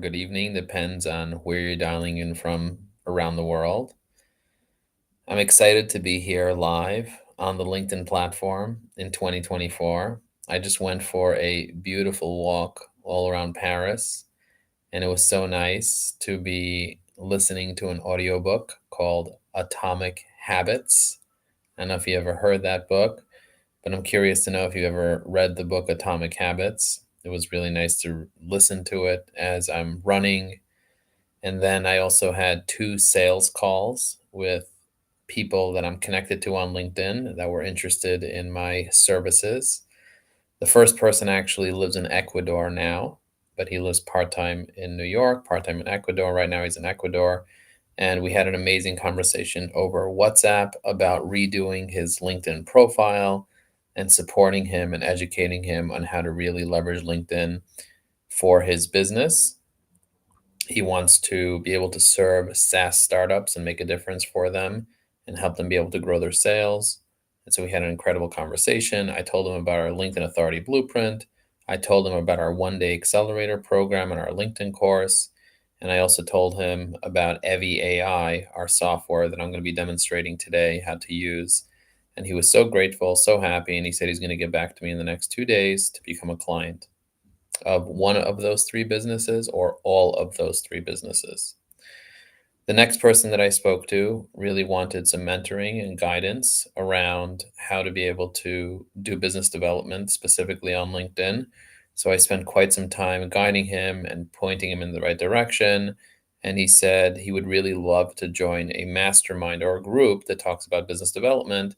good evening, depends on where you're dialing in from around the world. I'm excited to be here live on the LinkedIn platform in 2024. I just went for a beautiful walk all around Paris, and it was so nice to be listening to an audiobook called Atomic Habits. I don't know if you ever heard that book, but I'm curious to know if you ever read the book Atomic Habits. It was really nice to listen to it as I'm running. And then I also had two sales calls with people that I'm connected to on LinkedIn that were interested in my services. The first person actually lives in Ecuador now, but he lives part time in New York, part time in Ecuador. Right now, he's in Ecuador. And we had an amazing conversation over WhatsApp about redoing his LinkedIn profile and supporting him and educating him on how to really leverage LinkedIn for his business. He wants to be able to serve SaaS startups and make a difference for them and help them be able to grow their sales. And so we had an incredible conversation. I told him about our LinkedIn Authority Blueprint. I told him about our one day accelerator program and our LinkedIn course. And I also told him about Evie AI, our software that I'm going to be demonstrating today how to use. And he was so grateful, so happy. And he said he's going to get back to me in the next 2 days to become a client of one of those three businesses or all of those three businesses. The next person that I spoke to really wanted some mentoring and guidance around how to be able to do business development, specifically on LinkedIn. So I spent quite some time guiding him and pointing him in the right direction. And he said he would really love to join a mastermind or a group that talks about business development,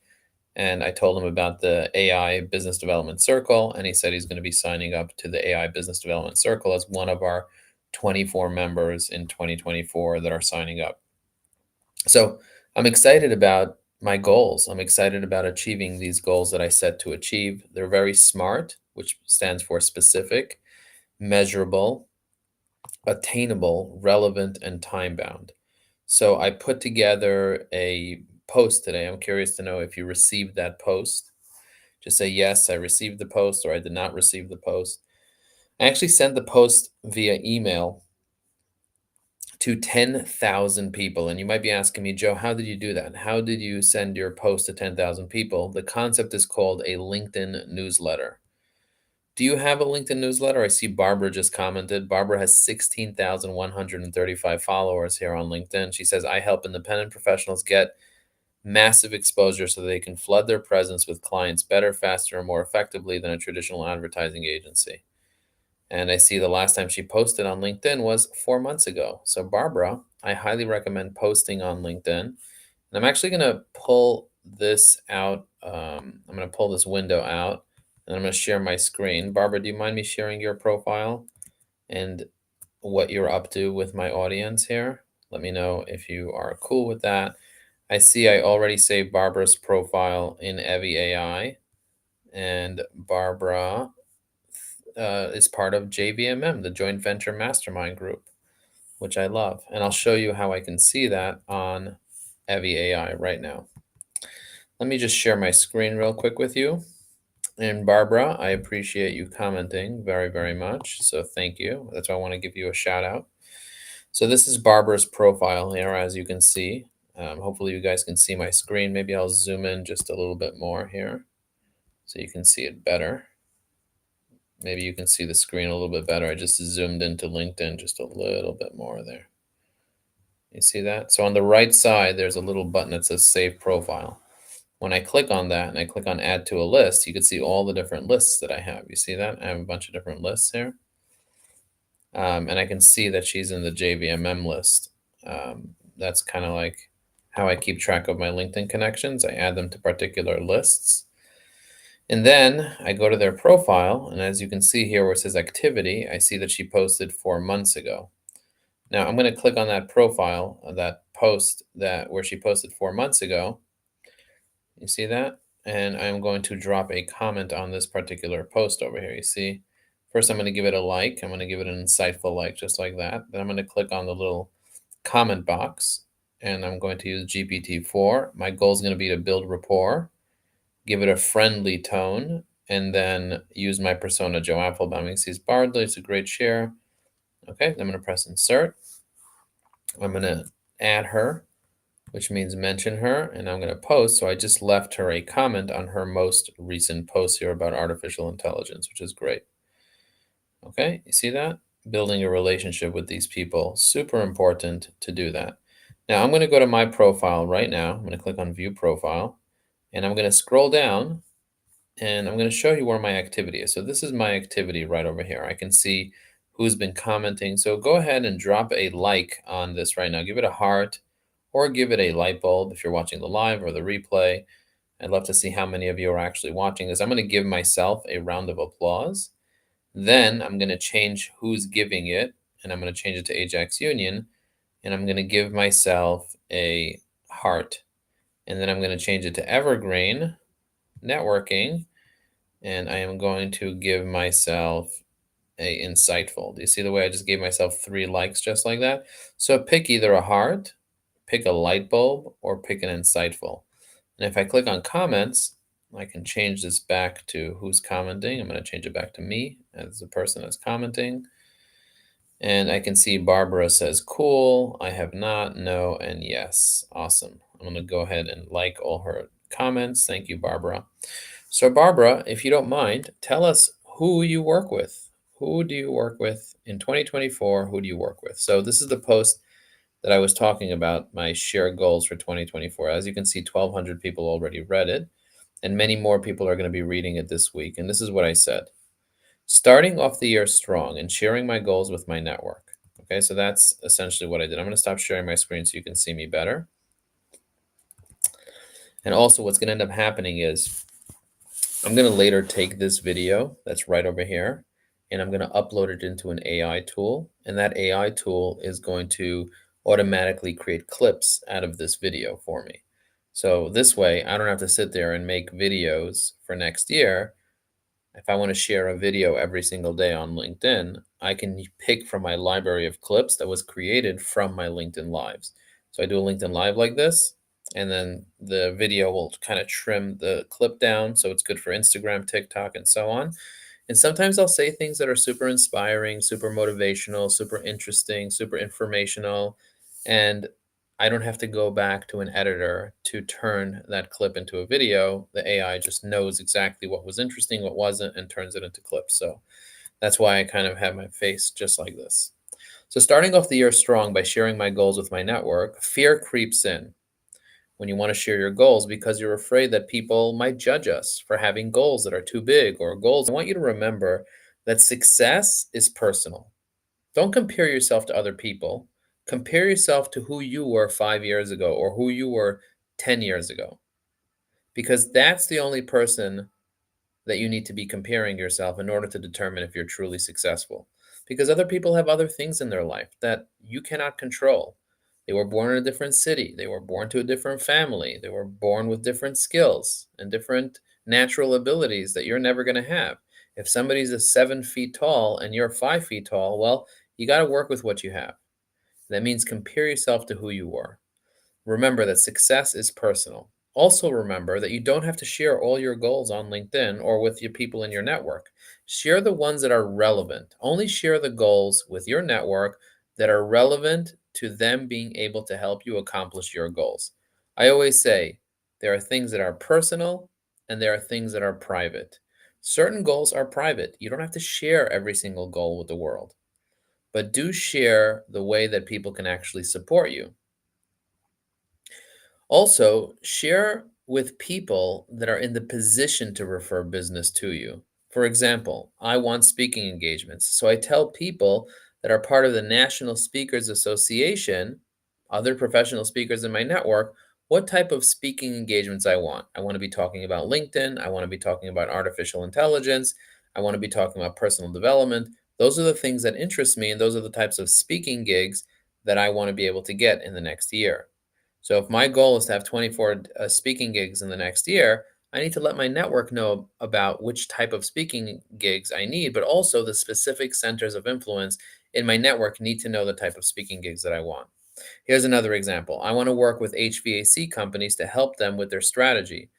and I told him about the AI Business Development Circle, and he said he's going to be signing up to the AI Business Development Circle as one of our 24 members in 2024 that are signing up. So I'm excited about my goals. I'm excited about achieving these goals that I set to achieve. They're very SMART, which stands for specific, measurable, attainable, relevant, and time bound. So I put together a post today. I'm curious to know if you received that post. Just say, yes, I received the post, or I did not receive the post. I actually sent the post via email to 10,000 people. And you might be asking me, Joe, how did you do that? How did you send your post to 10,000 people? The concept is called a LinkedIn newsletter. Do you have a LinkedIn newsletter? I see Barbara just commented. Barbara has 16,135 followers here on LinkedIn. She says, I help independent professionals get massive exposure so they can flood their presence with clients better, faster, and more effectively than a traditional advertising agency. And I see the last time she posted on LinkedIn was 4 months ago. So, Barbara, I highly recommend posting on LinkedIn. And I'm actually going to pull this out. I'm going to pull this window out and I'm going to share my screen. Barbara, do you mind me sharing your profile and what you're up to with my audience here? Let me know if you are cool with that. I see I already saved Barbara's profile in Evie AI, and Barbara is part of JVMM, the Joint Venture Mastermind Group, which I love. And I'll show you how I can see that on Evie AI right now. Let me just share my screen real quick with you. And Barbara, I appreciate you commenting very, very much. So thank you. That's why I want to give you a shout out. So this is Barbara's profile here, as you can see. Hopefully you guys can see my screen. Maybe I'll zoom in just a little bit more here so you can see it better. Maybe you can see the screen a little bit better. I just zoomed into LinkedIn just a little bit more there. You see that? So on the right side, there's a little button that says Save Profile. When I click on that and I click on Add to a List, you can see all the different lists that I have. You see that? I have a bunch of different lists here. And I can see that she's in the JVMM list. That's kind of like how I keep track of my LinkedIn connections. I add them to particular lists. And then I go to their profile, and as you can see here where it says activity, I see that she posted 4 months ago. Now I'm going to click on that profile, that post that where she posted 4 months ago. You see that? And I'm going to drop a comment on this particular post over here. You see? First, I'm going to give it a like. I'm going to give it an insightful like, just like that. Then I'm going to click on the little comment box, and I'm going to use GPT-4. My goal is going to be to build rapport, give it a friendly tone, and then use my persona, Joe Apfelbaum. You see, Bardley, it's a great share. Okay, I'm going to press insert. I'm going to add her, which means mention her, and I'm going to post. So I just left her a comment on her most recent post here about artificial intelligence, which is great. Okay, you see that? Building a relationship with these people, super important to do that. Now I'm going to go to my profile right now. I'm going to click on view profile, and I'm going to scroll down, and I'm going to show you where my activity is. So this is my activity right over here. I can see who's been commenting. So go ahead and drop a like on this right now. Give it a heart or give it a light bulb if you're watching the live or the replay. I'd love to see how many of you are actually watching this. I'm going to give myself a round of applause. Then I'm going to change who's giving it, and I'm going to change it to Ajax Union, and I'm going to give myself a heart. And then I'm going to change it to Evergreen Networking, and I am going to give myself a insightful. Do you see the way I just gave myself 3 likes just like that? So pick either a heart, pick a light bulb, or pick an insightful. And if I click on comments, I can change this back to who's commenting. I'm going to change it back to me as the person that's commenting. And I can see Barbara says, cool, I have not, no, and yes. Awesome. I'm going to go ahead and like all her comments. Thank you, Barbara. So, Barbara, if you don't mind, tell us who you work with. Who do you work with in 2024? Who do you work with? So, this is the post that I was talking about, my share goals for 2024. As you can see, 1,200 people already read it, and many more people are going to be reading it this week. And this is what I said: starting off the year strong and sharing my goals with my network. Okay, so that's essentially what I did. I'm going to stop sharing my screen so you can see me better. And also, what's going to end up happening is I'm going to later take this video that's right over here, and I'm going to upload it into an AI tool. And that AI tool is going to automatically create clips out of this video for me. So this way, I don't have to sit there and make videos for next year. If I want to share a video every single day on LinkedIn, I can pick from my library of clips that was created from my LinkedIn Lives. So I do a LinkedIn Live like this, and then the video will kind of trim the clip down so it's good for Instagram, TikTok, and so on. And sometimes I'll say things that are super inspiring, super motivational, super interesting, super informational, and I don't have to go back to an editor to turn that clip into a video. The AI just knows exactly what was interesting, what wasn't, and turns it into clips. So that's why I kind of have my face just like this. So starting off the year strong by sharing my goals with my network, fear creeps in when you want to share your goals because you're afraid that people might judge us for having goals that are too big or goals. I want you to remember that success is personal. Don't compare yourself to other people. Compare yourself to who you were 5 years ago or who you were 10 years ago, because that's the only person that you need to be comparing yourself in order to determine if you're truly successful. Because other people have other things in their life that you cannot control. They were born in a different city. They were born to a different family. They were born with different skills and different natural abilities that you're never going to have. If somebody's 7 feet tall and you're 5 feet tall, well, you got to work with what you have. That means compare yourself to who you were. Remember that success is personal. Also, remember that you don't have to share all your goals on LinkedIn or with your people in your network. Share the ones that are relevant. Only share the goals with your network that are relevant to them being able to help you accomplish your goals. I always say there are things that are personal and there are things that are private. Certain goals are private. You don't have to share every single goal with the world, but do share the way that people can actually support you. Also, share with people that are in the position to refer business to you. For example, I want speaking engagements. So I tell people that are part of the National Speakers Association, other professional speakers in my network, what type of speaking engagements I want. I want to be talking about LinkedIn. I want to be talking about artificial intelligence. I want to be talking about personal development. Those are the things that interest me, and those are the types of speaking gigs that I want to be able to get in the next year. So if my goal is to have 24 speaking gigs in the next year, I need to let my network know about which type of speaking gigs I need, but also the specific centers of influence in my network need to know the type of speaking gigs that I want. Here's another example. I want to work with HVAC companies to help them with their strategy.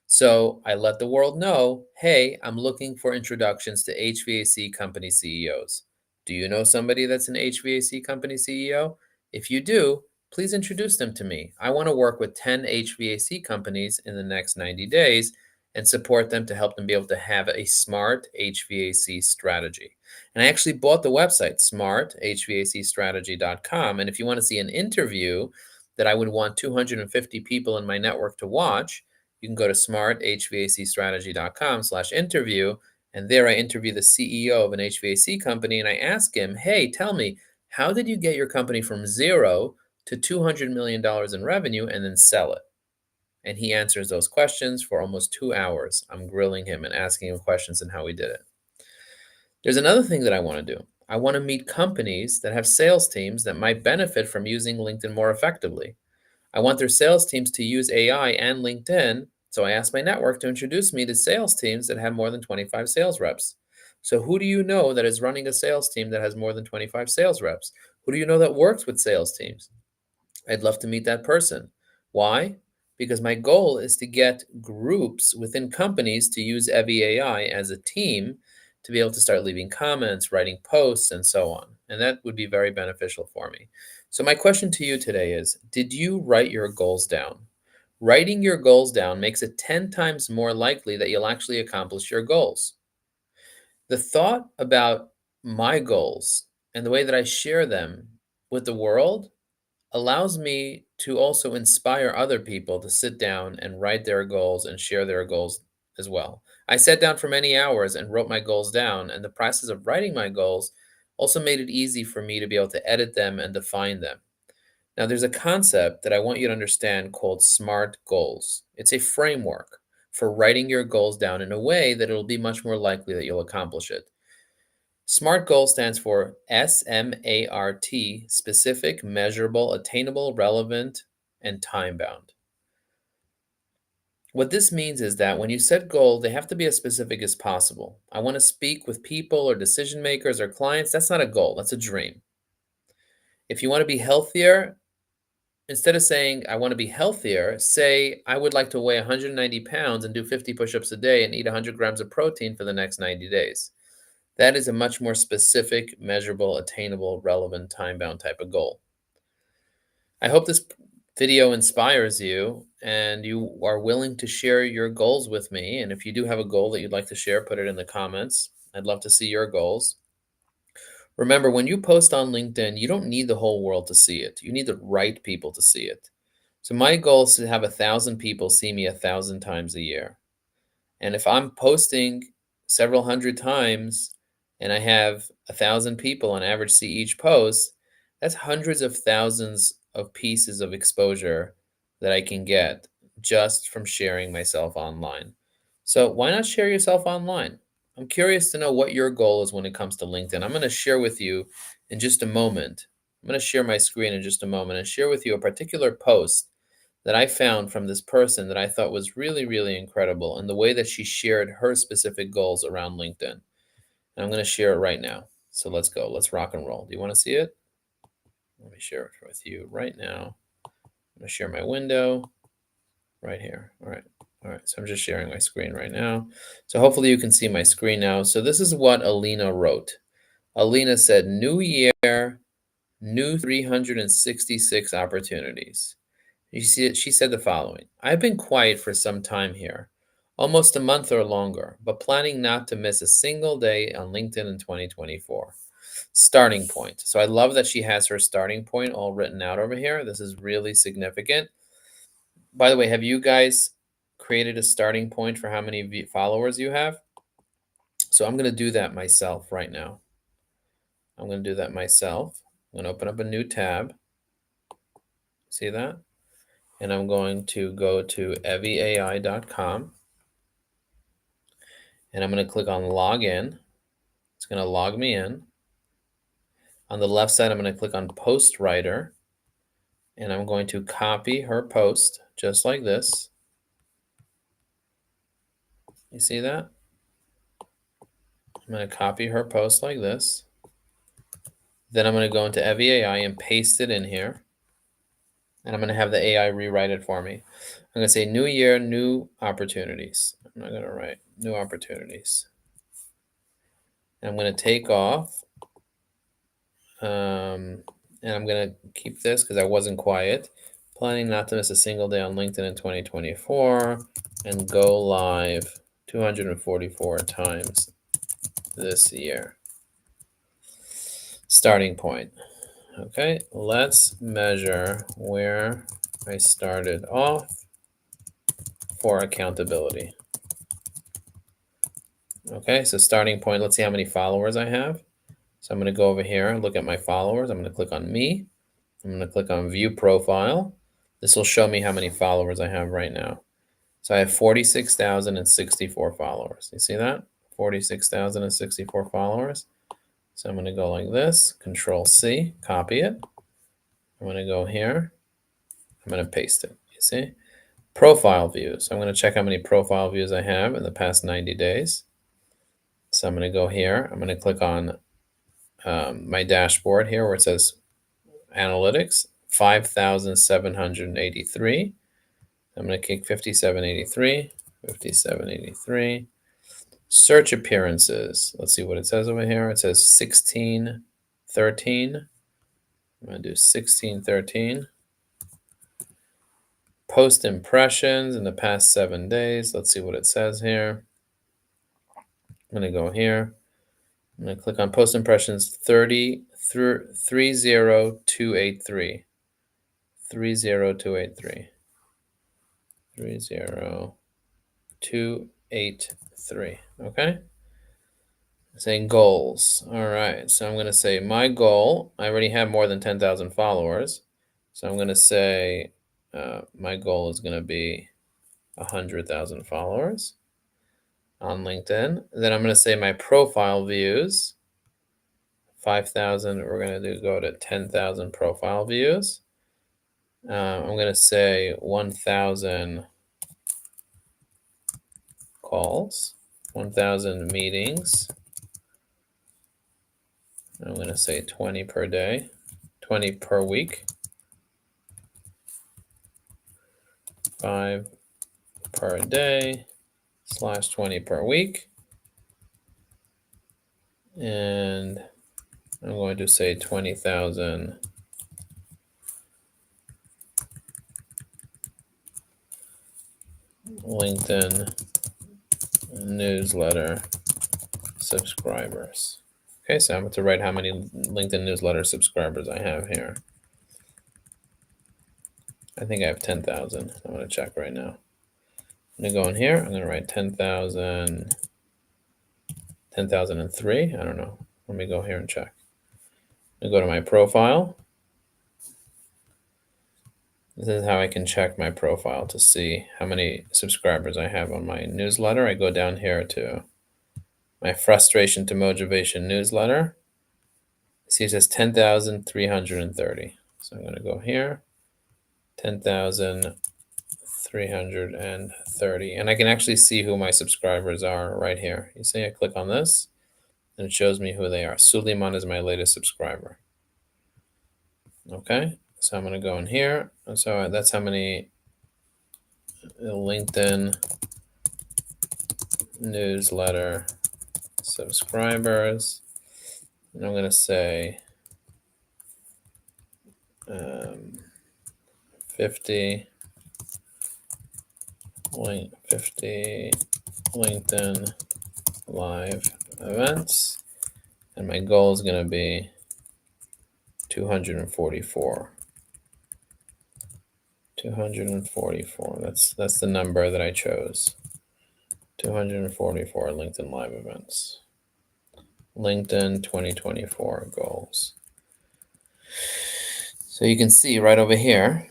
So I let the world know, hey, I'm looking for introductions to HVAC company CEOs. Do you know somebody that's an HVAC company CEO? If you do, please introduce them to me. I want to work with 10 HVAC companies in the next 90 days and support them to help them be able to have a smart HVAC strategy. And I actually bought the website, smarthvacstrategy.com. And if you want to see an interview that I would want 250 people in my network to watch, you can go to smarthvacstrategy.com/interview, and there I interview the CEO of an HVAC company and I ask him, hey, tell me, how did you get your company from zero to $200 million in revenue and then sell it? And he answers those questions for almost 2 hours. I'm grilling him and asking him questions and how he did it. There's another thing that I want to do. I want to meet companies that have sales teams that might benefit from using LinkedIn more effectively. I want their sales teams to use AI and LinkedIn. So I asked my network to introduce me to sales teams that have more than 25 sales reps. So who do you know that is running a sales team that has more than 25 sales reps? Who do you know that works with sales teams? I'd love to meet that person. Why? Because my goal is to get groups within companies to use Evie AI as a team to be able to start leaving comments, writing posts, and so on. And that would be very beneficial for me. So, my question to you today is, did you write your goals down? Writing your goals down makes it 10 times more likely that you'll actually accomplish your goals. The thought about my goals and the way that I share them with the world allows me to also inspire other people to sit down and write their goals and share their goals as well. I sat down for many hours and wrote my goals down, and the process of writing my goals also made it easy for me to be able to edit them and define them. Now, there's a concept that I want you to understand called SMART goals. It's a framework for writing your goals down in a way that it'll be much more likely that you'll accomplish it. SMART goal stands for SMART, specific, measurable, attainable, relevant, and time bound. What this means is that when you set goals, they have to be as specific as possible. I want to speak with people or decision makers or clients. That's not a goal, that's a dream. If you want to be healthier, instead of saying, I want to be healthier, say, I would like to weigh 190 pounds and do 50 push ups a day and eat 100 grams of protein for the next 90 days. That is a much more specific, measurable, attainable, relevant, time-bound type of goal. I hope this video inspires you and you are willing to share your goals with me. And if you do have a goal that you'd like to share, put it in the comments. I'd love to see your goals. Remember, when you post on LinkedIn, you don't need the whole world to see it. You need the right people to see it. So my goal is to have 1,000 people see me 1,000 times a year. And if I'm posting several hundred times and I have 1,000 people on average see each post, that's hundreds of thousands of pieces of exposure that I can get just from sharing myself online. So why not share yourself online? I'm curious to know what your goal is when it comes to LinkedIn. I'm going to share with you in just a moment. I'm going to share my screen in just a moment and share with you a particular post that I found from this person that I thought was really, really incredible and the way that she shared her specific goals around LinkedIn. And I'm going to share it right now. So let's go. Let's rock and roll. Do you want to see it? Let me share it with you right now. I'm going to share my window right here. All right. All right. So I'm just sharing my screen right now. So hopefully you can see my screen now. So this is what Alina wrote. Alina said, New year, new 366 opportunities. She said the following: I've been quiet for some time here, almost a month or longer, but planning not to miss a single day on LinkedIn in 2024. Starting point. So I love that she has her starting point all written out over here. This is really significant. By the way, have you guys created a starting point for how many followers you have? So I'm going to do that myself right now. I'm going to do that myself. I'm going to open up a new tab. See that? And I'm going to go to evieai.com and I'm going to click on login. It's going to log me in. On the left side, I'm going to click on post writer and I'm going to copy her post just like this. You see that? I'm going to copy her post like this. Then I'm going to go into Evie AI and paste it in here. And I'm going to have the AI rewrite it for me. I'm going to say new year, new opportunities. I'm not going to write new opportunities. And I'm going to take off And I'm going to keep this because I wasn't quiet. Planning not to miss a single day on LinkedIn in 2024 and go live 244 times this year. Starting point. Okay, let's measure where I started off for accountability. Okay, so starting point, let's see how many followers I have. So I'm going to go over here and look at my followers. I'm going to click on me. I'm going to click on view profile. This will show me how many followers I have right now. So I have 46,064 followers. You see that? 46,064 followers. So I'm going to go like this, Control C, copy it. I'm going to go here. I'm going to paste it. You see? Profile views. I'm going to check how many profile views I have in the past 90 days. So I'm going to go here. I'm going to click on my dashboard here where it says analytics, 5,783. I'm going to click 5783, 5783. Search appearances. Let's see what it says over here. It says 1613. I'm going to do 1613. Post impressions in the past 7 days. Let's see what it says here. I'm going to go here. I'm going to click on post impressions 30283. 30283. 30283. Okay. Saying goals. All right. So I'm going to say my goal. I already have more than 10,000 followers. So I'm going to say my goal is going to be 100,000 followers on LinkedIn. Then I'm going to say my profile views, 5,000. We're going to go to 10,000 profile views. I'm going to say 1,000 calls, 1,000 meetings. I'm going to say 20 per day, 20 per week, 5 per day / 20 per week. And I'm going to say 20,000 LinkedIn newsletter subscribers. Okay, so I'm going to write how many LinkedIn newsletter subscribers I have here. I think I have 10,000. I'm going to check right now. I'm going to go in here. I'm going to write 10,000, 10,003. I don't know. Let me go here and check. I'm going to go to my profile. This is how I can check my profile to see how many subscribers I have on my newsletter. I go down here to my frustration to motivation newsletter. See, it says 10,330. So I'm going to go here, 10,330. And I can actually see who my subscribers are right here. You see, I click on this and it shows me who they are. Suleiman is my latest subscriber. Okay, so I'm going to go in here. So that's how many LinkedIn newsletter subscribers. And I'm going to say 50 LinkedIn live events. And my goal is going to be 244. 244. That's the number that I chose. 244 LinkedIn live events. LinkedIn 2024 goals. So you can see right over here,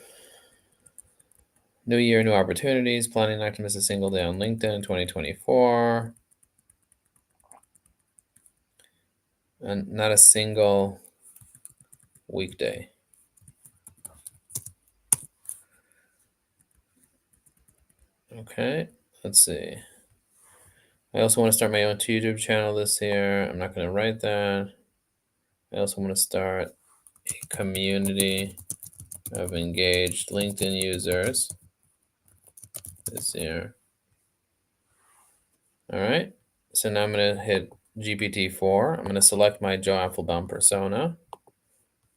new year, new opportunities, planning not to miss a single day on LinkedIn in 2024. And not a single weekday. Okay, let's see. I also want to start my own YouTube channel this year. I'm not going to write that. I also want to start a community of engaged LinkedIn users this year. All right, so now I'm going to hit GPT-4. I'm going to select my Joe Apfelbaum persona.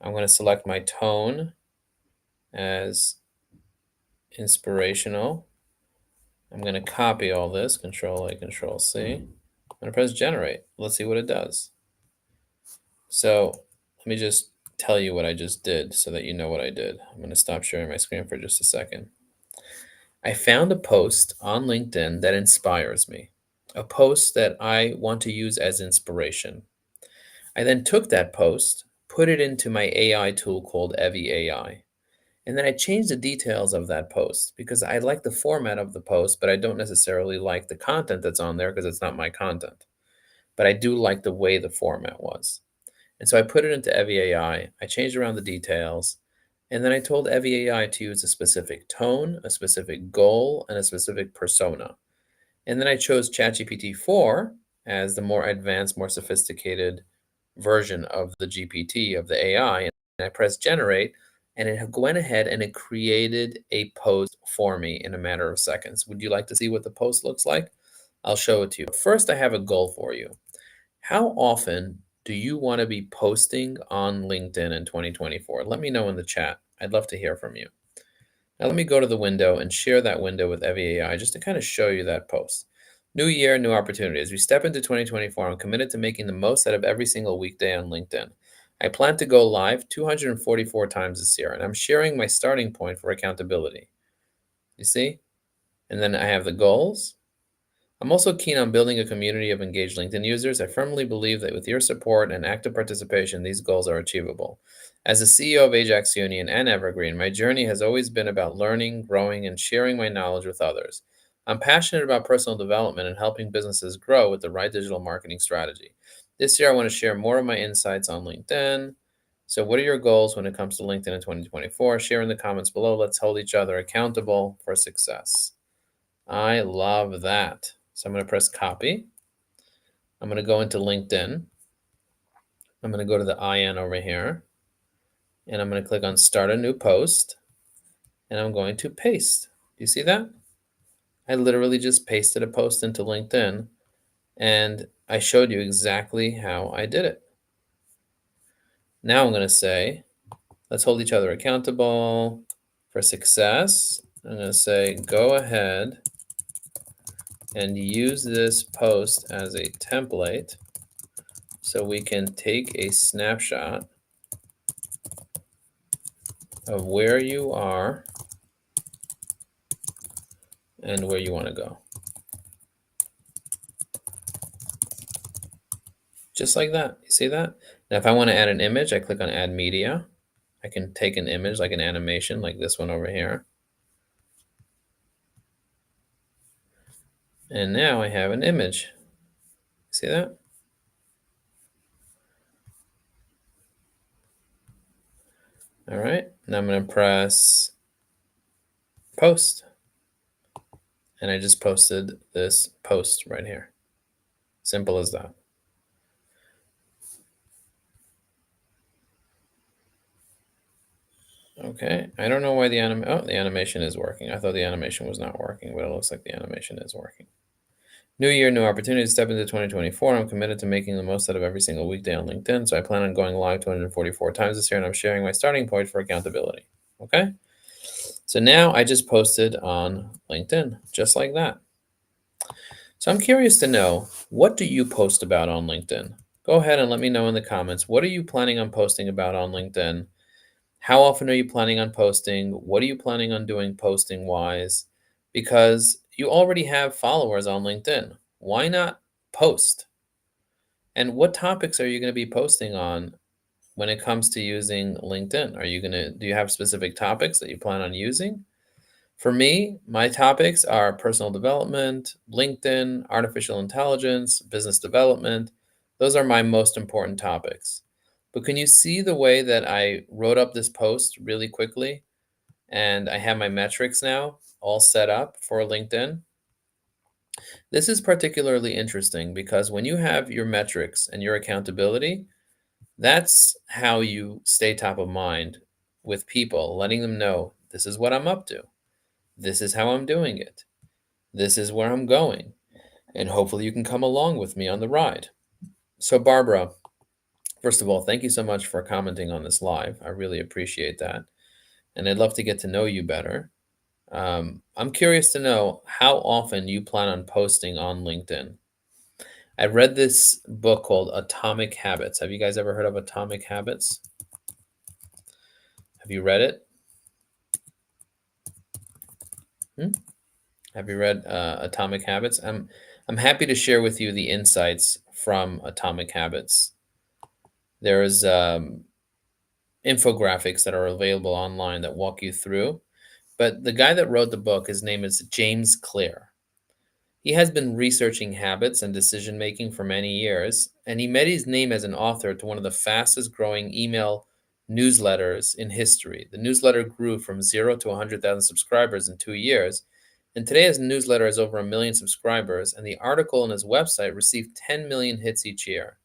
I'm going to select my tone as inspirational. I'm going to copy all this, Control A, Control C. I'm going to press generate. Let's see what it does. So let me just tell you what I just did so that you know what I did. I'm going to stop sharing my screen for just a second. I found a post on LinkedIn that inspires me, a post that I want to use as inspiration. I then took that post, put it into my AI tool called Evie AI, and then I changed the details of that post because I like the format of the post, but I don't necessarily like the content that's on there because it's not my content. But I do like the way the format was. And so I put it into Evie AI. I changed around the details. And then I told Evie AI to use a specific tone, a specific goal, and a specific persona. And then I chose ChatGPT 4 as the more advanced, more sophisticated version of the GPT, of the AI. And I pressed generate, and it went ahead and it created a post for me in a matter of seconds. Would you like to see what the post looks like? I'll show it to you. First, I have a goal for you. How often do you want to be posting on LinkedIn in 2024? Let me know in the chat. I'd love to hear from you. Now let me go to the window and share that window with Evie AI just to kind of show you that post. New year, new opportunity. As we step into 2024, I'm committed to making the most out of every single weekday on LinkedIn. I plan to go live 244 times this year, and I'm sharing my starting point for accountability. You see? And then I have the goals. I'm also keen on building a community of engaged LinkedIn users. I firmly believe that with your support and active participation, these goals are achievable. As the CEO of Ajax Union and Evergreen, my journey has always been about learning, growing, and sharing my knowledge with others. I'm passionate about personal development and helping businesses grow with the right digital marketing strategy. This year, I want to share more of my insights on LinkedIn. So, what are your goals when it comes to LinkedIn in 2024? Share in the comments below. Let's hold each other accountable for success. I love that. So I'm going to press copy. I'm going to go into LinkedIn. I'm going to go to the IN over here, and I'm going to click on start a new post, and I'm going to paste. Do you see that? I literally just pasted a post into LinkedIn, and I showed you exactly how I did it. Now I'm going to say, let's hold each other accountable for success. I'm going to say, go ahead and use this post as a template so we can take a snapshot of where you are and where you want to go. Just like that. You see that? Now, if I want to add an image, I click on Add Media. I can take an image like an animation like this one over here. And now I have an image. See that? All right. Now I'm going to press Post. And I just posted this post right here. Simple as that. Okay, I don't know why the animation is working. I thought the animation was not working, but it looks like the animation is working. New year, new opportunity to step into 2024. I'm committed to making the most out of every single weekday on LinkedIn. So I plan on going live 244 times this year, and I'm sharing my starting point for accountability. Okay. So now I just posted on LinkedIn, just like that. So I'm curious to know, what do you post about on LinkedIn? Go ahead and let me know in the comments. What are you planning on posting about on LinkedIn? How often are you planning on posting? What are you planning on doing posting wise? Because you already have followers on LinkedIn. Why not post? And what topics are you going to be posting on when it comes to using LinkedIn? Do you have specific topics that you plan on using? For me, my topics are personal development, LinkedIn, artificial intelligence, business development. Those are my most important topics. But can you see the way that I wrote up this post really quickly? And I have my metrics now all set up for LinkedIn. This is particularly interesting because when you have your metrics and your accountability, that's how you stay top of mind with people, letting them know this is what I'm up to. This is how I'm doing it. This is where I'm going. And hopefully you can come along with me on the ride. So, Barbara, First of all, thank you so much for commenting on this live. I really appreciate that. And I'd love to get to know you better. I'm curious to know how often you plan on posting on LinkedIn. I read this book called Atomic Habits. Have you guys ever heard of Atomic Habits? Have you read it? Hmm? Have you read Atomic Habits? I'm happy to share with you the insights from Atomic Habits. There's infographics that are available online that walk you through. But the guy that wrote the book, his name is James Clear. He has been researching habits and decision making for many years, and he made his name as an author to one of the fastest growing email newsletters in history. The newsletter grew from 0 to 100,000 subscribers in 2 years, and today his newsletter has over a million subscribers, and the article on his website received 10 million hits each year.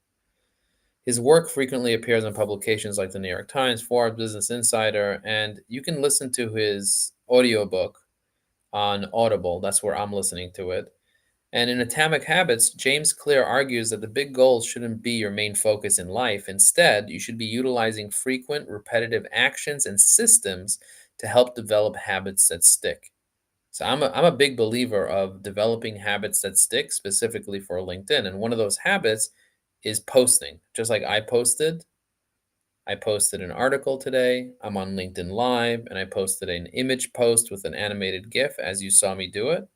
His work frequently appears in publications like the New York Times, Forbes, Business Insider, and you can listen to his audiobook on Audible. That's where I'm listening to it. And in Atomic Habits, James Clear argues that the big goals shouldn't be your main focus in life. Instead, you should be utilizing frequent, repetitive actions and systems to help develop habits that stick. So I'm a big believer of developing habits that stick, specifically for LinkedIn. And one of those habits is posting. Just like I posted an article today. I'm on LinkedIn Live, and I posted an image post with an animated GIF as you saw me do it.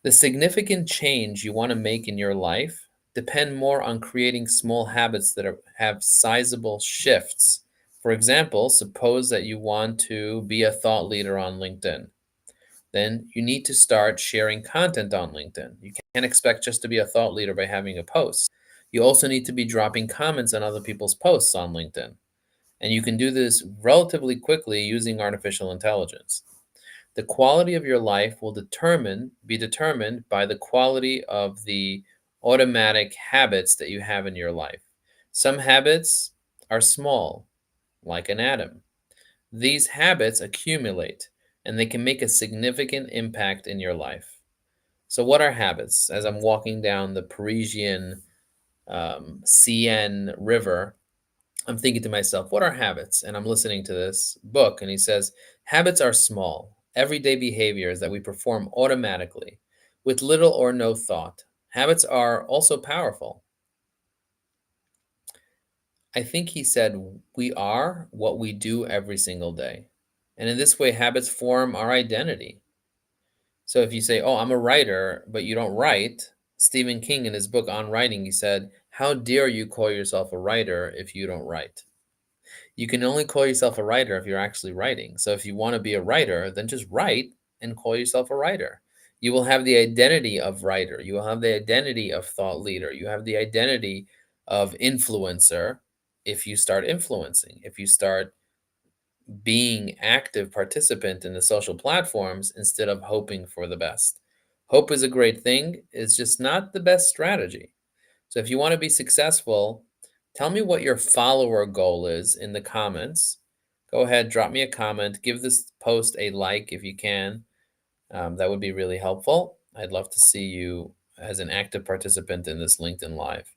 The significant change you want to make in your life depend more on creating small habits that have sizable shifts. For example, suppose that you want to be a thought leader on LinkedIn. Then you need to start sharing content on LinkedIn. You can't expect just to be a thought leader by having a post. You also need to be dropping comments on other people's posts on LinkedIn. And you can do this relatively quickly using artificial intelligence. The quality of your life will be determined by the quality of the automatic habits that you have in your life. Some habits are small, like an atom. These habits accumulate and they can make a significant impact in your life. So, what are habits? As I'm walking down the Parisian Seine River, I'm thinking to myself, what are habits? And I'm listening to this book, and he says, habits are small, everyday behaviors that we perform automatically with little or no thought. Habits are also powerful. I think he said, we are what we do every single day. And in this way, habits form our identity. So if you say, oh, I'm a writer, but you don't write, Stephen King in his book On Writing, he said, how dare you call yourself a writer if you don't write? You can only call yourself a writer if you're actually writing. So if you want to be a writer, then just write and call yourself a writer. You will have the identity of writer. You will have the identity of thought leader. You have the identity of influencer if you start influencing, if you start being active participant in the social platforms instead of hoping for the best. Hope is a great thing. It's just not the best strategy. So if you want to be successful, tell me what your follower goal is in the comments. Go ahead, drop me a comment. Give this post a like if you can. That would be really helpful. I'd love to see you as an active participant in this LinkedIn Live.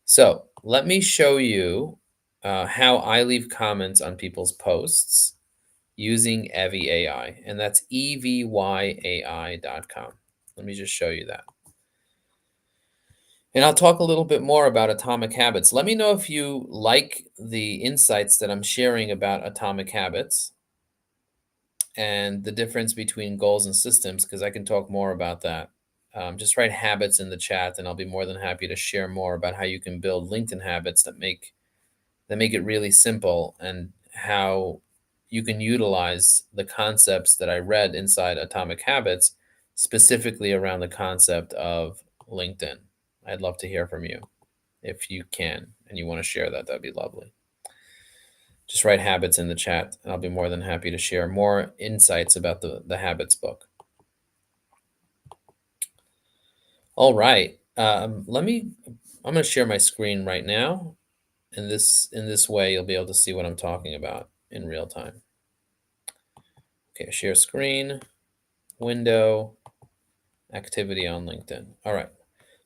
So let me show you how I leave comments on people's posts using Evy AI, and that's EVYAI.com. Let me just show you that. And I'll talk a little bit more about atomic habits. Let me know if you like the insights that I'm sharing about atomic habits and the difference between goals and systems, because I can talk more about that. Just write habits in the chat, and I'll be more than happy to share more about how you can build LinkedIn habits that make it really simple, and how you can utilize the concepts that I read inside Atomic Habits, specifically around the concept of LinkedIn. I'd love to hear from you. If you can and you want to share that, that'd be lovely. Just write habits in the chat, and I'll be more than happy to share more insights about the habits book. All right. I'm going to share my screen right now. In this way, you'll be able to see what I'm talking about in real time. Okay, share screen, window, activity on LinkedIn. All right.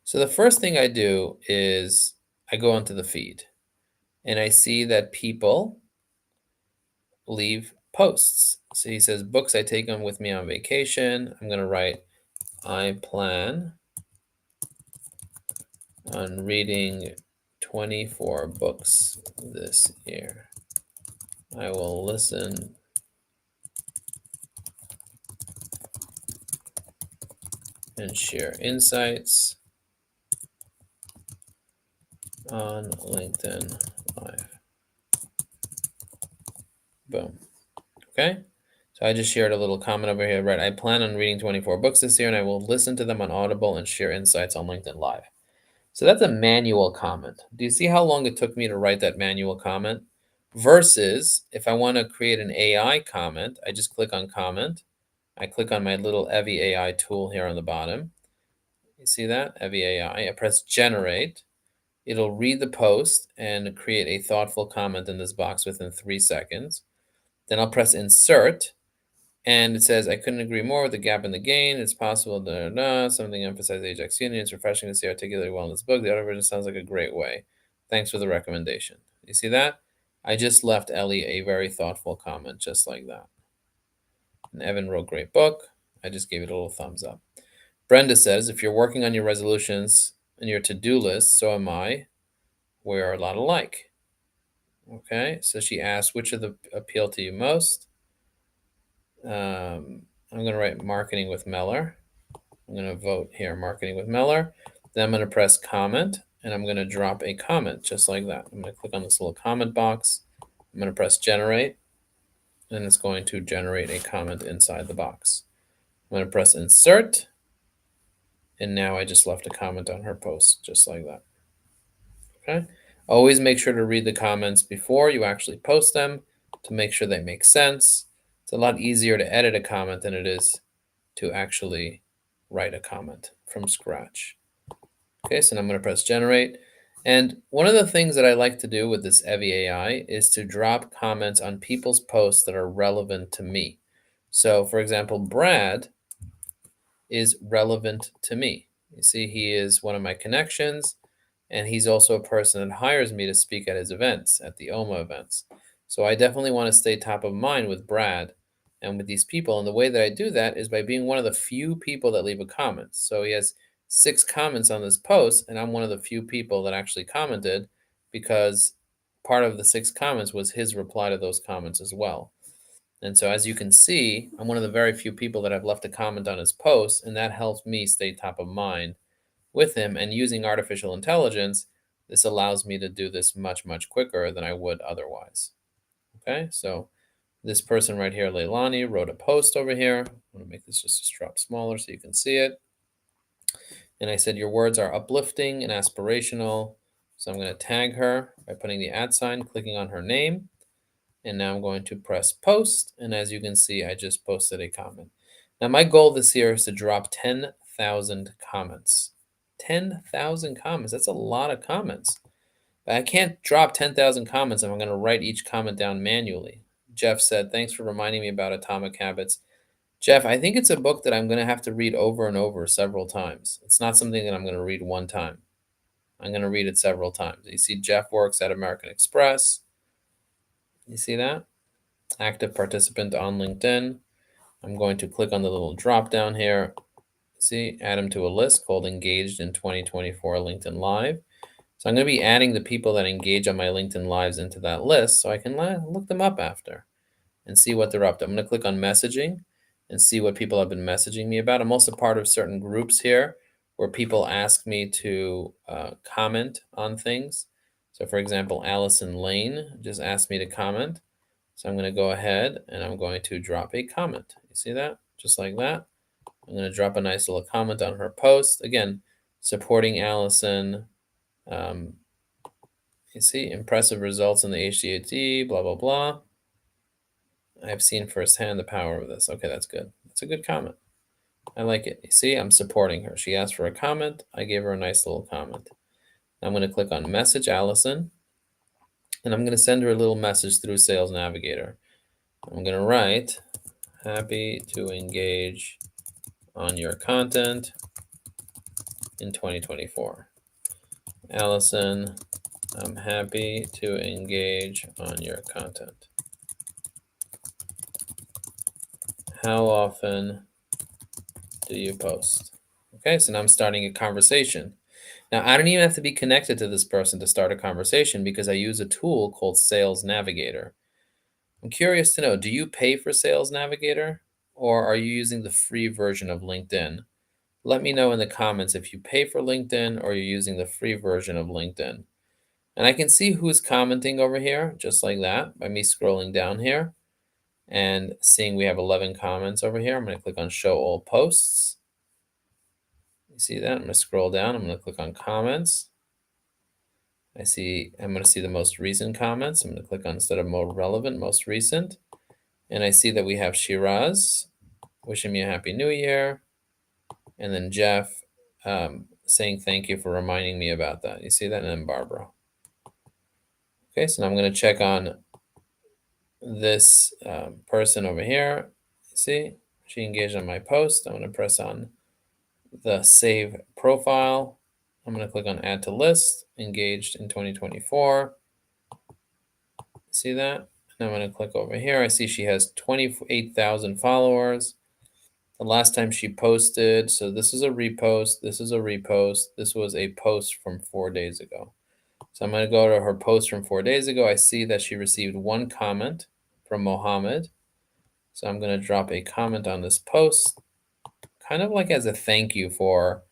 So the first thing I do is I go onto the feed and I see that people leave posts. So he says, books I take them with me on vacation. I'm going to write, I plan on reading 24 books this year. I will listen and share insights on LinkedIn Live. Boom. Okay. So I just shared a little comment over here, right? I plan on reading 24 books this year and I will listen to them on Audible and share insights on LinkedIn Live. So that's a manual comment. Do you see how long it took me to write that manual comment? Versus if I want to create an AI comment, I just click on comment. I click on my little Evi AI tool here on the bottom. You see that? Evi AI. I press generate. It'll read the post and create a thoughtful comment in this box within 3 seconds. Then I'll press insert. And it says, I couldn't agree more with the gap in the gain. It's possible, something emphasized Ajax Union. It's refreshing to see articulated well in this book. The other version sounds like a great way. Thanks for the recommendation. You see that? I just left Ellie a very thoughtful comment, just like that. And Evan wrote, great book. I just gave it a little thumbs up. Brenda says, if you're working on your resolutions and your to-do list, so am I. We're a lot alike. Okay, so she asked, which of the appeal to you most? I'm going to write marketing with Meller. I'm going to vote here, marketing with Meller. Then I'm going to press comment, and I'm going to drop a comment just like that. I'm going to click on this little comment box. I'm going to press generate, and it's going to generate a comment inside the box. I'm going to press insert, and now I just left a comment on her post just like that. Okay. Always make sure to read the comments before you actually post them to make sure they make sense. It's a lot easier to edit a comment than it is to actually write a comment from scratch. Okay, so now I'm going to press generate. And one of the things that I like to do with this Evi AI is to drop comments on people's posts that are relevant to me. So for example, Brad is relevant to me. You see, he is one of my connections, and he's also a person that hires me to speak at his events, at the OMA events. So I definitely want to stay top of mind with Brad and with these people. And the way that I do that is by being one of the few people that leave a comment. So he has 6 comments on this post, and I'm one of the few people that actually commented because part of the 6 comments was his reply to those comments as well. And so as you can see, I'm one of the very few people that have left a comment on his post, and that helps me stay top of mind with him. And using artificial intelligence, this allows me to do this much, much quicker than I would otherwise. Okay, so this person right here, Leilani, wrote a post over here. I'm going to make this just a drop smaller so you can see it. And I said, your words are uplifting and aspirational. So I'm going to tag her by putting the @ sign, clicking on her name. And now I'm going to press post. And as you can see, I just posted a comment. Now my goal this year is to drop 10,000 comments. 10,000 comments. That's a lot of comments. But I can't drop 10,000 comments if I'm going to write each comment down manually. Jeff said, thanks for reminding me about Atomic Habits. Jeff, I think it's a book that I'm going to have to read over and over several times. It's not something that I'm going to read one time. I'm going to read it several times. You see, Jeff works at American Express. You see that? Active participant on LinkedIn. I'm going to click on the little drop down here. See, add them to a list called Engaged in 2024 LinkedIn Live. So I'm going to be adding the people that engage on my LinkedIn Lives into that list so I can look them up after and see what they're up to. I'm going to click on messaging and see what people have been messaging me about. I'm also part of certain groups here where people ask me to comment on things. So for example, Allison Lane just asked me to comment. So I'm going to go ahead and I'm going to drop a comment. You see that? Just like that. I'm going to drop a nice little comment on her post. Again, supporting Allison. You see, impressive results in the HDAT, blah, blah, blah. I've seen firsthand the power of this. Okay, that's good. That's a good comment. I like it. You see, I'm supporting her. She asked for a comment. I gave her a nice little comment. I'm going to click on Message Allison, and I'm going to send her a little message through Sales Navigator. I'm going to write, happy to engage on your content in 2024. Allison, I'm happy to engage on your content. How often do you post? Okay, so now I'm starting a conversation. Now, I don't even have to be connected to this person to start a conversation because I use a tool called Sales Navigator. I'm curious to know, do you pay for Sales Navigator or are you using the free version of LinkedIn? Let me know in the comments if you pay for LinkedIn or you're using the free version of LinkedIn. And I can see who's commenting over here, just like that, by me scrolling down here and seeing we have 11 comments over here. I'm going to click on Show All Posts. You see that? I'm going to scroll down. I'm going to click on Comments. I'm going to see the most recent comments. I'm going to click on, instead of more relevant, most recent. And I see that we have Shiraz wishing me a happy new year. And then Jeff saying thank you for reminding me about that. You see that? And then Barbara. Okay, so now I'm going to check on this person over here. See, she engaged on my post. I'm going to press on the save profile. I'm going to click on add to list, engaged in 2024. See that? And I'm going to click over here. I see she has 28,000 followers. The last time she posted, so this is a repost, this is a repost, this was a post from 4 days ago. So I'm going to go to her post from 4 days ago. I see that she received one comment from Mohammed. So I'm going to drop a comment on this post, kind of like as a thank you for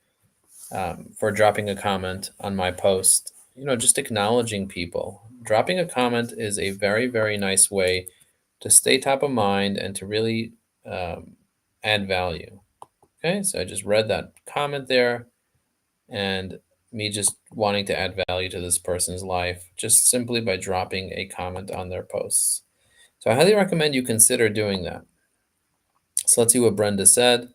dropping a comment on my post. You know, just acknowledging people. Dropping a comment is a very, very nice way to stay top of mind and to really add value. Okay, so I just read that comment there and me just wanting to add value to this person's life just simply by dropping a comment on their posts. So I highly recommend you consider doing that. So let's see what Brenda said.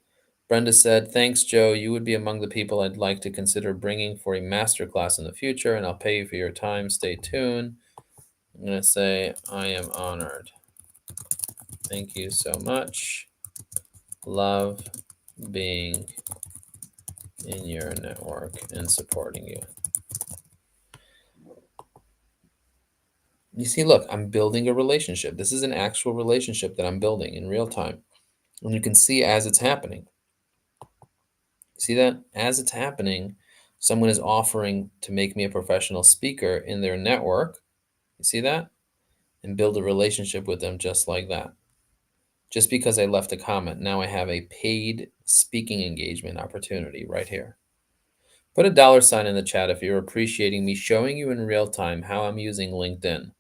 Brenda said, "Thanks, Joe. You would be among the people I'd like to consider bringing for a masterclass in the future, and I'll pay you for your time. Stay tuned." I'm going to say, "I am honored. Thank you so much. Love being in your network and supporting you." You see, look, I'm building a relationship. This is an actual relationship that I'm building in real time. And you can see as it's happening. See that? As it's happening, someone is offering to make me a professional speaker in their network. You see that? And build a relationship with them just like that. Just because I left a comment, now I have a paid speaking engagement opportunity right here. Put a $ in the chat if you're appreciating me showing you in real time how I'm using LinkedIn.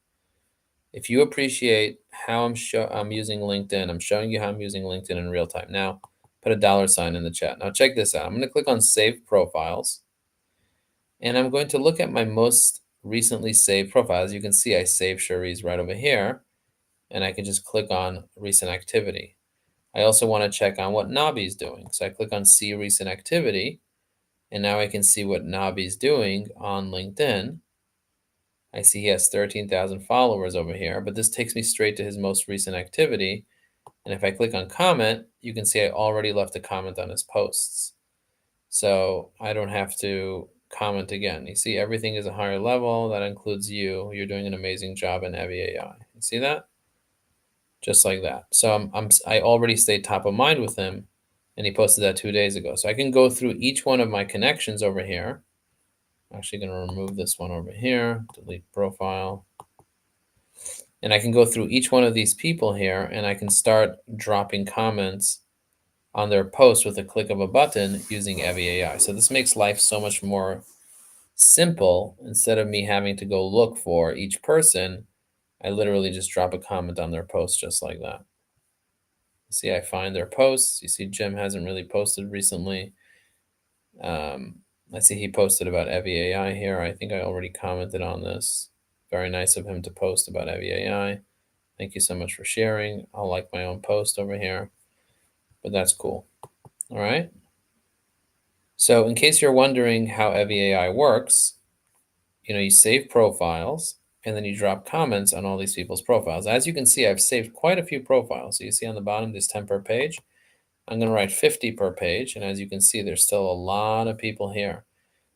If you appreciate how I'm using LinkedIn, I'm showing you how I'm using LinkedIn in real time. Now, put a $ in the chat. Now, check this out. I'm going to click on Save Profiles, and I'm going to look at my most recently saved profile. As you can see, I saved Cherise right over here, and I can just click on Recent Activity. I also want to check on what Nabi's doing. So I click on See Recent Activity, and now I can see what Nabi's doing on LinkedIn. I see he has 13,000 followers over here, but this takes me straight to his most recent activity. And if I click on comment, you can see I already left a comment on his posts. So I don't have to comment again. You see, everything is a higher level. That includes you. You're doing an amazing job in Evi AI. You see that? Just like that. So I already stayed top of mind with him, and he posted that 2 days ago. So I can go through each one of my connections over here. I'm actually going to remove this one over here, delete profile. And I can go through each one of these people here, and I can start dropping comments on their post with a click of a button using Evi AI. So this makes life so much more simple. Instead of me having to go look for each person, I literally just drop a comment on their post just like that. See, I find their posts. You see, Jim hasn't really posted recently. I see he posted about Evi AI here. I think I already commented on this. Very nice of him to post about Evi AI. Thank you so much for sharing. I'll like my own post over here, but that's cool. All right. So in case you're wondering how Evi AI works, you save profiles and then you drop comments on all these people's profiles. As you can see, I've saved quite a few profiles. So you see on the bottom, there's 10 per page. I'm going to write 50 per page. And as you can see, there's still a lot of people here.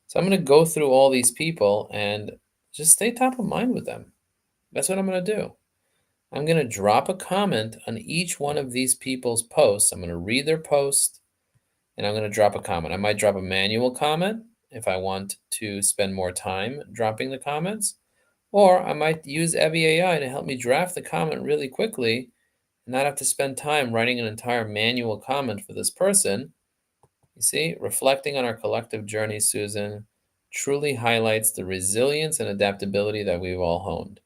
So I'm going to go through all these people and Just stay top of mind with them. That's what I'm going to do. I'm going to drop a comment on each one of these people's posts. I'm going to read their post and I'm going to drop a comment. I might drop a manual comment if I want to spend more time dropping the comments, or I might use Evie AI to help me draft the comment really quickly and not have to spend time writing an entire manual comment for this person. You see, reflecting on our collective journey, Susan, truly highlights the resilience and adaptability that we've all honed.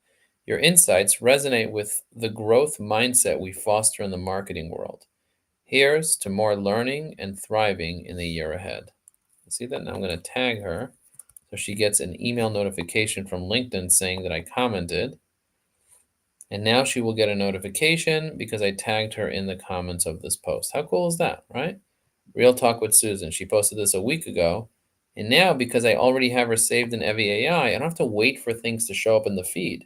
Your insights resonate with the growth mindset we foster in the marketing world. Here's to more learning and thriving in the year ahead. See that? Now I'm going to tag her so she gets an email notification from LinkedIn saying that I commented. And now she will get a notification because I tagged her in the comments of this post. How cool is that, right? Real Talk with Susan. She posted this a week ago. And now, because I already have her saved in Evie AI, I don't have to wait for things to show up in the feed.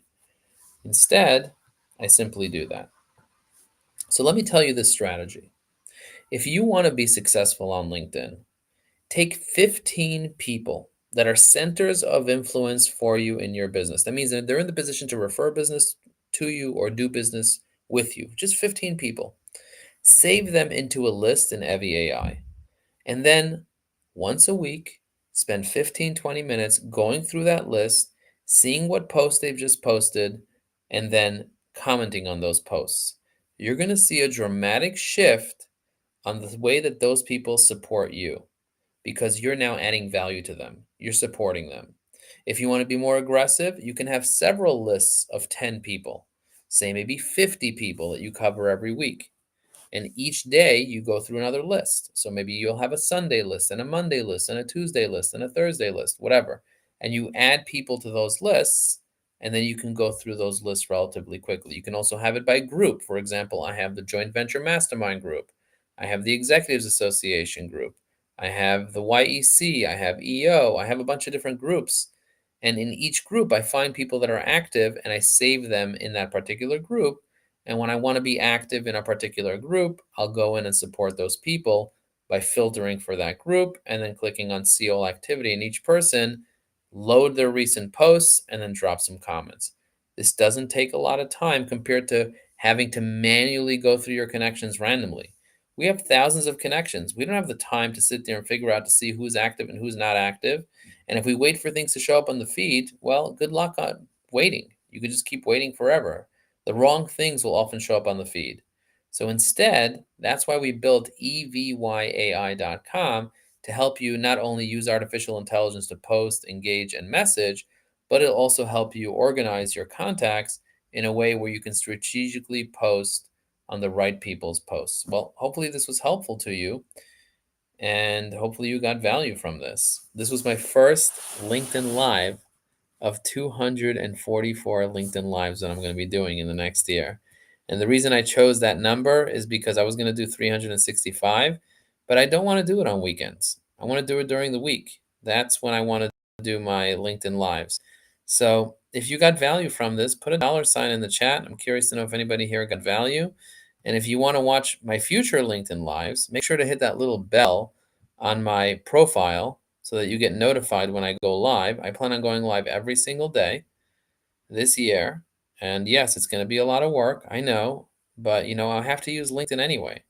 Instead, I simply do that. So let me tell you this strategy. If you want to be successful on LinkedIn, take 15 people that are centers of influence for you in your business. That means that they're in the position to refer business to you or do business with you. Just 15 people. Save them into a list in Evie AI. And then once a week, spend 15, 20 minutes going through that list, seeing what posts they've just posted, and then commenting on those posts. You're going to see a dramatic shift on the way that those people support you because you're now adding value to them. You're supporting them. If you want to be more aggressive, you can have several lists of 10 people, say maybe 50 people that you cover every week. And each day you go through another list. So maybe you'll have a Sunday list and a Monday list and a Tuesday list and a Thursday list, whatever. And you add people to those lists, and then you can go through those lists relatively quickly. You can also have it by group. For example, I have the Joint Venture Mastermind group, I have the Executives Association group, I have the YEC, I have EO, I have a bunch of different groups. And in each group, I find people that are active and I save them in that particular group. And when I want to be active in a particular group, I'll go in and support those people by filtering for that group and then clicking on see all activity in each person, load their recent posts, and then drop some comments. This doesn't take a lot of time compared to having to manually go through your connections randomly. We have thousands of connections. We don't have the time to sit there and figure out to see who's active and who's not active. And if we wait for things to show up on the feed, well, good luck on waiting. You could just keep waiting forever. The wrong things will often show up on the feed. So instead, that's why we built evyai.com to help you not only use artificial intelligence to post, engage, and message, but it'll also help you organize your contacts in a way where you can strategically post on the right people's posts. Well, hopefully this was helpful to you, and hopefully you got value from this. This was my first LinkedIn Live of 244 LinkedIn Lives that I'm going to be doing in the next year. And the reason I chose that number is because I was going to do 365, but I don't want to do it on weekends. I want to do it during the week. That's when I want to do my LinkedIn Lives. So if you got value from this, put a dollar sign in the chat. I'm curious to know if anybody here got value. And if you want to watch my future LinkedIn Lives, make sure to hit that little bell on my profile so that you get notified when I go live. I plan on going live every single day this year. And yes, it's going to be a lot of work, I know, but I have to use LinkedIn anyway.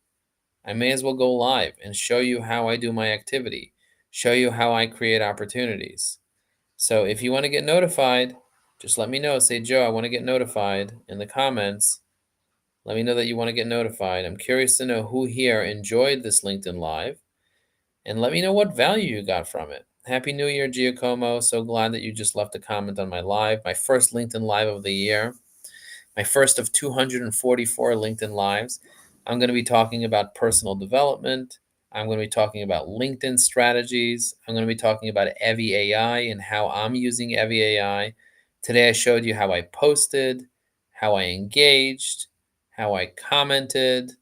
I may as well go live and show you how I do my activity, show you how I create opportunities. So if you want to get notified, just let me know. Say, Joe, I want to get notified in the comments. Let me know that you want to get notified. I'm curious to know who here enjoyed this LinkedIn Live. And let me know what value you got from it. Happy New Year, Giacomo. So glad that you just left a comment on my live, my first LinkedIn Live of the year, my first of 244 LinkedIn Lives. I'm going to be talking about personal development. I'm going to be talking about LinkedIn strategies. I'm going to be talking about Evie AI and how I'm using Evie AI. Today, I showed you how I posted, how I engaged, how I commented,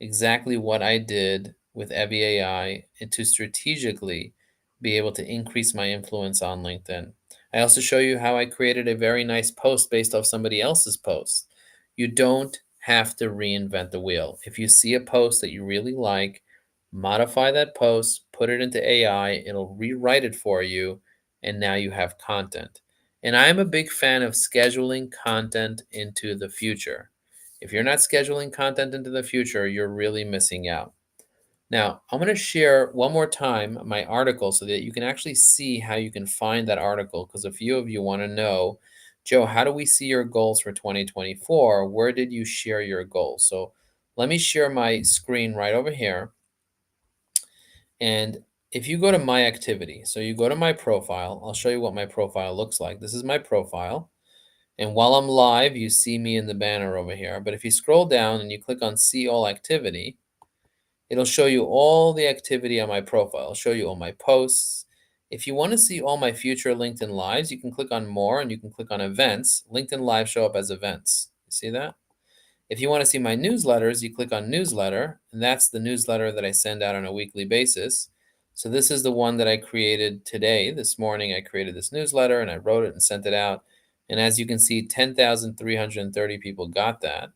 exactly what I did with Evie AI and to strategically be able to increase my influence on LinkedIn. I also show you how I created a very nice post based off somebody else's post. You don't have to reinvent the wheel. If you see a post that you really like, modify that post, put it into AI, it'll rewrite it for you, and now you have content. And I'm a big fan of scheduling content into the future. If you're not scheduling content into the future, you're really missing out. Now, I'm going to share one more time my article so that you can actually see how you can find that article, because a few of you want to know, Joe, how do we see your goals for 2024? Where did you share your goals? So let me share my screen right over here. And if you go to my activity, so you go to my profile, I'll show you what my profile looks like. This is my profile. And while I'm live, you see me in the banner over here. But if you scroll down and you click on see all activity, it'll show you all the activity on my profile. It'll show you all my posts. If you want to see all my future LinkedIn lives, you can click on more and you can click on events. LinkedIn live show up as events. You see that? If you want to see my newsletters, you click on newsletter, and that's the newsletter that I send out on a weekly basis. So this is the one that I created today. This morning I created this newsletter and I wrote it and sent it out. And as you can see, 10,330 people got that.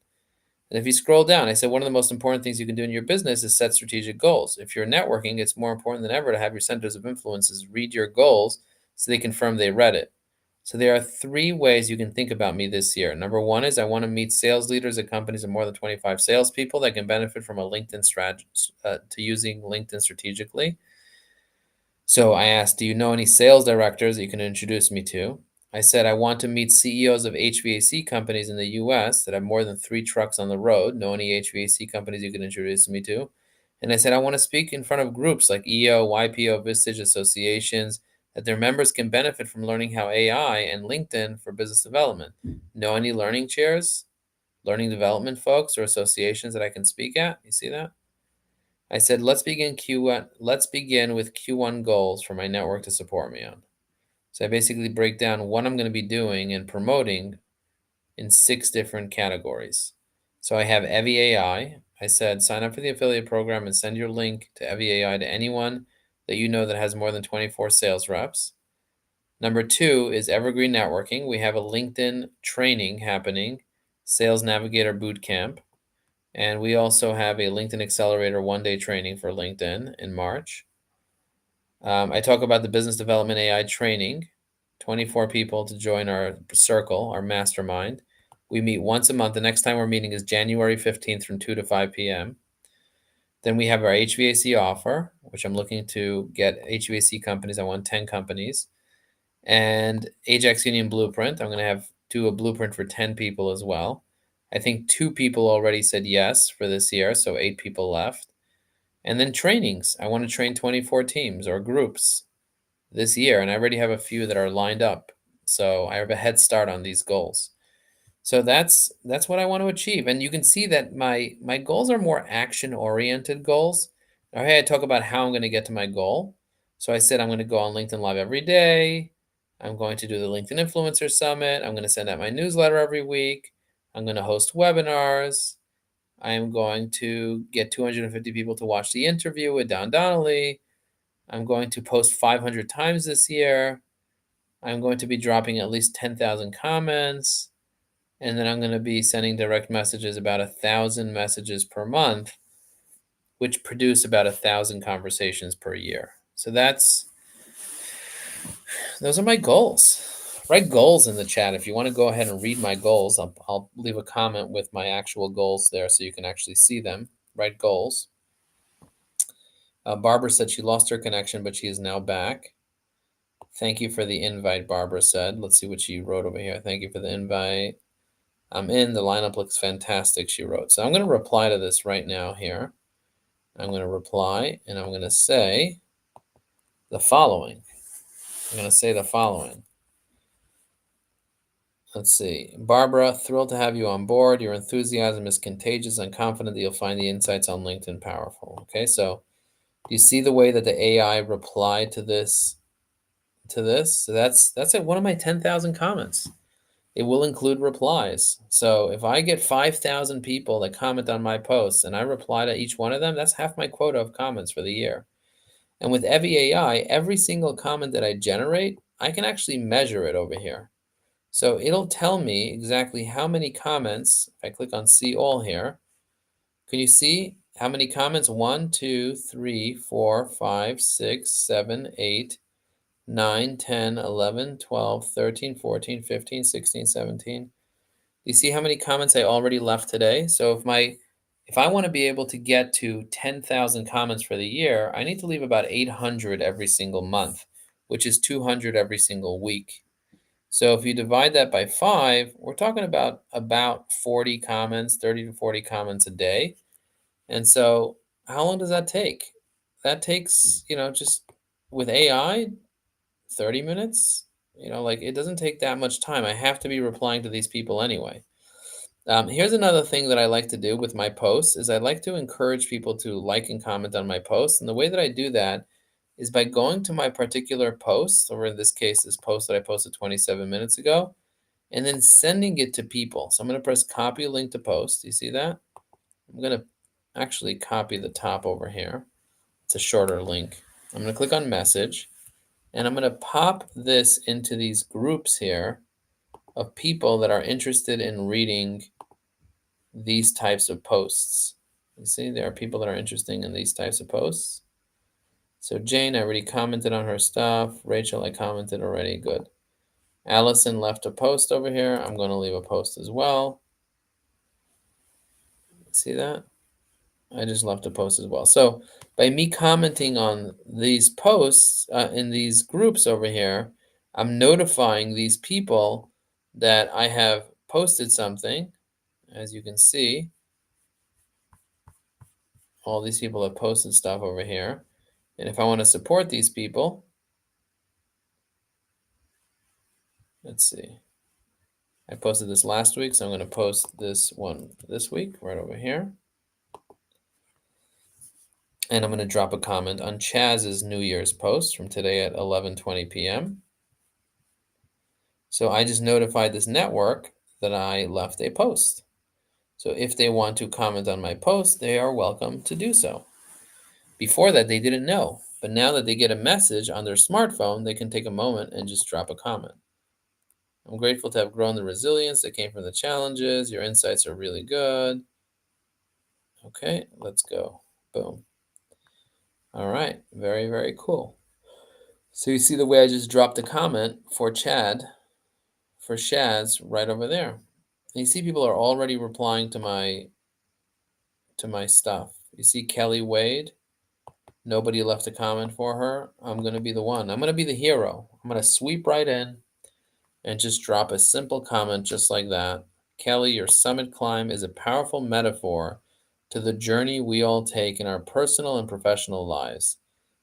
And if you scroll down, I said one of the most important things you can do in your business is set strategic goals. If you're networking, it's more important than ever to have your centers of influences read your goals so they confirm they read it. So there are 3 ways you can think about me this year. Number 1 is I want to meet sales leaders at companies of more than 25 salespeople that can benefit from a LinkedIn strategy to using LinkedIn strategically. So I asked, do you know any sales directors that you can introduce me to? I said, I want to meet CEOs of HVAC companies in the US that have more than 3 trucks on the road. Know any HVAC companies you can introduce me to? And I said, I want to speak in front of groups like EO, YPO, Vistage associations that their members can benefit from learning how AI and LinkedIn for business development. Know any learning chairs, learning development folks, or associations that I can speak at? You see that? I said, let's begin Q1. Let's begin with Q1 goals for my network to support me on. So I basically break down what I'm going to be doing and promoting in 6 different categories. So I have Evie AI. I said, sign up for the affiliate program and send your link to Evie AI to anyone that you know that has more than 24 sales reps. Number 2 is Evergreen Networking. We have a LinkedIn training happening, Sales Navigator Bootcamp. And we also have a LinkedIn Accelerator 1-day training for LinkedIn in March. I talk about the business development AI training, 24 people to join our circle, our mastermind. We meet once a month. The next time we're meeting is January 15th from 2 to 5 p.m. Then we have our HVAC offer, which I'm looking to get HVAC companies. I want 10 companies. And Ajax Union Blueprint. I'm going to do a blueprint for 10 people as well. I think 2 people already said yes for this year, so 8 people left. And then trainings. I want to train 24 teams or groups this year, and I already have a few that are lined up. So I have a head start on these goals. So that's what I want to achieve. And you can see that my goals are more action-oriented goals. Now, hey, I talk about how I'm going to get to my goal. So I said I'm going to go on LinkedIn Live every day. I'm going to do the LinkedIn Influencer Summit. I'm going to send out my newsletter every week. I'm going to host webinars. I am going to get 250 people to watch the interview with Don Donnelly. I'm going to post 500 times this year. I'm going to be dropping at least 10,000 comments. And then I'm going to be sending direct messages, about 1,000 messages per month, which produce about 1,000 conversations per year. So those are my goals. Write goals in the chat. If you want to go ahead and read my goals, I'll leave a comment with my actual goals there so you can actually see them. Write goals. Barbara said she lost her connection, but she is now back. Thank you for the invite, Barbara said. Let's see what she wrote over here. Thank you for the invite. I'm in. The lineup looks fantastic, she wrote. So I'm going to reply to this right now here. I'm going to reply, and I'm going to say the following. I'm going to say the following. Let's see. Barbara, thrilled to have you on board. Your enthusiasm is contagious. I'm confident that you'll find the insights on LinkedIn powerful. Okay, so you see the way that the AI replied to this? So that's at one of my 10,000 comments. It will include replies. So if I get 5,000 people that comment on my posts and I reply to each one of them, that's half my quota of comments for the year. And with Evie AI, every single comment that I generate, I can actually measure it over here. So it'll tell me exactly how many comments. If I click on see all here, can you see how many comments? 1, 2, 3, 4, 5, 6, 7, 8, 9, 10, 11, 12, 13, 14, 15, 16, 17. You see how many comments I already left today? So if I want to be able to get to 10,000 comments for the year, I need to leave about 800 every single month, which is 200 every single week. So if you divide that by 5, we're talking about 40 comments, 30 to 40 comments a day. And so how long does that take? That takes, just with AI, 30 minutes. Like it doesn't take that much time. I have to be replying to these people anyway. Here's another thing that I like to do with my posts is I like to encourage people to like and comment on my posts. And the way that I do that is by going to my particular post, or in this case, this post that I posted 27 minutes ago, and then sending it to people. So I'm going to press copy link to post. You see that? I'm going to actually copy the top over here. It's a shorter link. I'm going to click on message, and I'm going to pop this into these groups here of people that are interested in reading these types of posts. You see, there are people that are interested in these types of posts. So Jane, I already commented on her stuff. Rachel, I commented already. Good. Allison left a post over here. I'm going to leave a post as well. See that? I just left a post as well. So by me commenting on these posts in these groups over here, I'm notifying these people that I have posted something. As you can see, all these people have posted stuff over here. And if I want to support these people, let's see. I posted this last week, so I'm going to post this one this week right over here. And I'm going to drop a comment on Chaz's New Year's post from today at 11:20 p.m. So I just notified this network that I left a post. So if they want to comment on my post, they are welcome to do so. Before that, they didn't know. But now that they get a message on their smartphone, they can take a moment and just drop a comment. I'm grateful to have grown the resilience that came from the challenges. Your insights are really good. Okay, let's go. Boom. All right, very, very cool. So you see the way I just dropped a comment for Shaz right over there. And you see people are already replying to my stuff. You see Kelly Wade, nobody left a comment for her. I'm going to be the one. I'm going to be the hero. I'm going to sweep right in and just drop a simple comment just like that. Kelly, your summit climb is a powerful metaphor to the journey we all take in our personal and professional lives.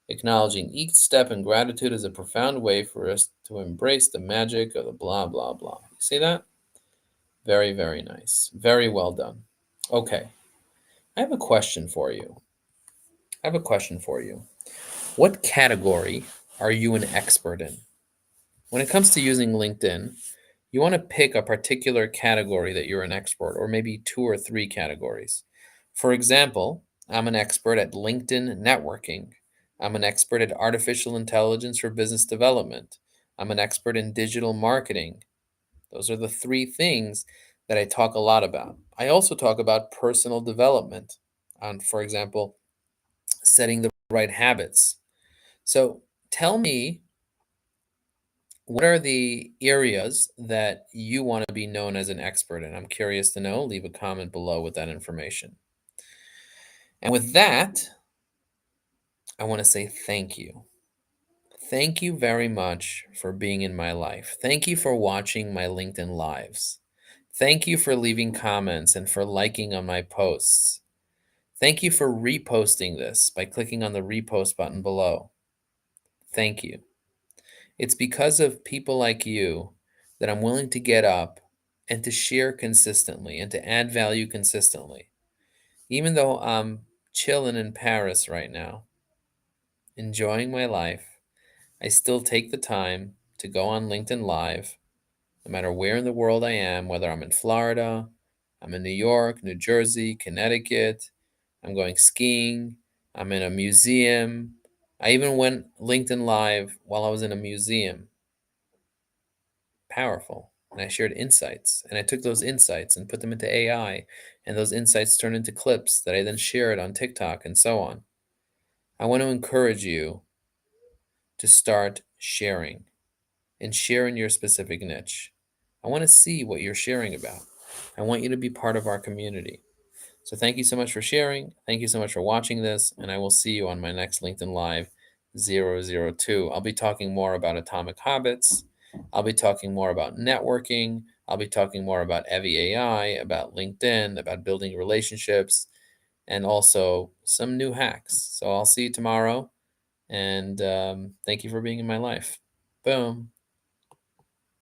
Acknowledging each step in gratitude is a profound way for us to embrace the magic of the blah, blah, blah. You see that? Very, very nice. Very well done. Okay. I have a question for you. What category are you an expert in? When it comes to using LinkedIn, you want to pick a particular category that you're an expert, or maybe 2 or 3 categories. For example, I'm an expert at LinkedIn networking. I'm an expert at artificial intelligence for business development. I'm an expert in digital marketing. Those are the 3 things that I talk a lot about. I also talk about personal development on, for example, setting the right habits. So tell me, what are the areas that you want to be known as an expert in? I'm curious to know. Leave a comment below with that information. And with that, I want to say thank you. Thank you very much for being in my life. Thank you for watching my LinkedIn lives. Thank you for leaving comments and for liking on my posts. Thank you for reposting this by clicking on the repost button below. Thank you. It's because of people like you that I'm willing to get up and to share consistently and to add value consistently. Even though I'm chilling in Paris right now, enjoying my life, I still take the time to go on LinkedIn Live, no matter where in the world I am, whether I'm in Florida, I'm in New York, New Jersey, Connecticut, I'm going skiing, I'm in a museum. I even went LinkedIn Live while I was in a museum. Powerful. And I shared insights. And I took those insights and put them into AI. And those insights turned into clips that I then shared on TikTok and so on. I want to encourage you to start sharing and share in your specific niche. I want to see what you're sharing about. I want you to be part of our community. So thank you so much for sharing. Thank you so much for watching this, and I will see you on my next LinkedIn Live 002. I'll be talking more about atomic habits. I'll be talking more about networking. I'll be talking more about Evie AI, about LinkedIn, about building relationships, and also some new hacks. So I'll see you tomorrow, and thank you for being in my life. Boom.